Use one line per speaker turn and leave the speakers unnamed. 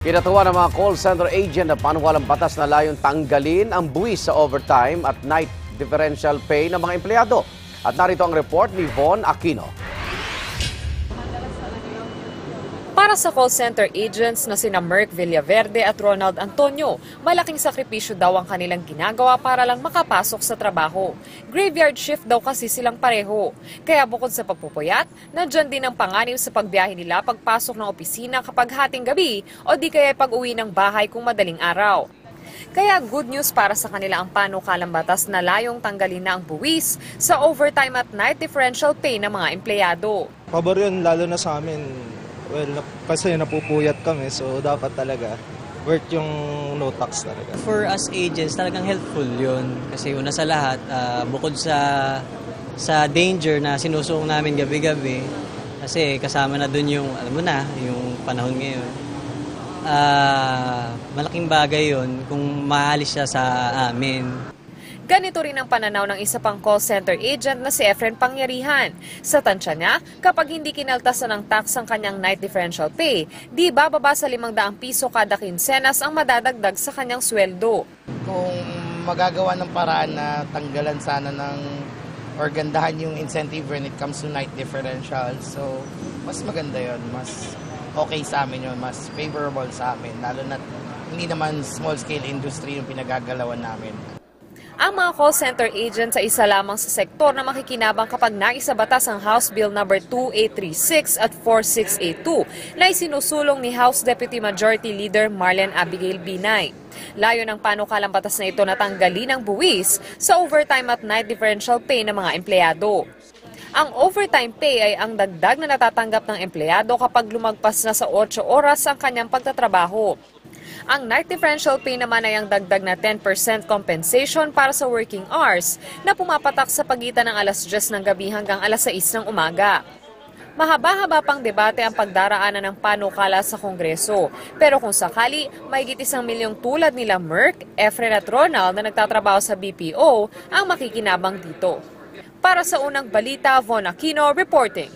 Kinatuwa ng mga call center agent na panukalang batas na layong tanggalin ang buwis sa overtime at night differential pay ng mga empleyado. At narito ang report ni Von Aquino.
Para sa call center agents na sina Merck Villaverde at Ronald Antonio, malaking sakripisyo daw ang kanilang ginagawa para lang makapasok sa trabaho. Graveyard shift daw kasi silang pareho. Kaya bukod sa pagpupuyat, nandyan din ang panganib sa pagbiyahe nila pagpasok ng opisina kapag hating gabi o di kaya pag-uwi ng bahay kung madaling araw. Kaya good news para sa kanila ang panukalang batas na layong tanggalin na ang buwis sa overtime at night differential pay ng mga empleyado.
Pabor yun lalo na sa amin. Well, kasi napupuyat kami, so dapat talaga worth yung no tax talaga.
For us agents, talagang helpful yun. Kasi una sa lahat, bukod sa danger na sinusuong namin gabi-gabi, kasi kasama na dun yung, alam mo na, yung panahon ngayon. Malaking bagay yun kung maalis siya sa amin.
Ganito rin ang pananaw ng isa pang call center agent na si Efren Pangyarihan. Sa tansya niya, kapag hindi kinaltasan ng tax ang kanyang night differential pay, di bababa sa 500 piso kada kinsenas ang madadagdag sa kanyang sweldo.
Kung magagawa ng paraan na tanggalan sana ng or gandahan yung incentive when it comes to night differential, so mas maganda yon, mas okay sa amin yun, mas favorable sa amin, lalo na hindi naman small scale industry yung pinagagalawan namin.
Ang mga call center agents sa isa lamang sa sektor na makikinabang kapag naisabatas ang House Bill No. 2836 at 4682 na isinusulong ni House Deputy Majority Leader Marlen Abigail Binay. Layo ng panukalang batas na ito na tanggalin ang buwis sa overtime at night differential pay ng mga empleyado. Ang overtime pay ay ang dagdag na natatanggap ng empleyado kapag lumagpas na sa 8 oras ang kanyang pagtatrabaho. Ang night differential pay naman ay ang dagdag na 10% compensation para sa working hours na pumapatak sa pagitan ng alas 10 ng gabi hanggang alas 6 ng umaga. Mahaba-haba pang debate ang pagdaraanan ng panukala sa Kongreso. Pero kung sakali, mahigit 1 milyong tulad nila Merck, Efren at Ronald na nagtatrabaho sa BPO ang makikinabang dito. Para sa unang balita, Von Aquino reporting.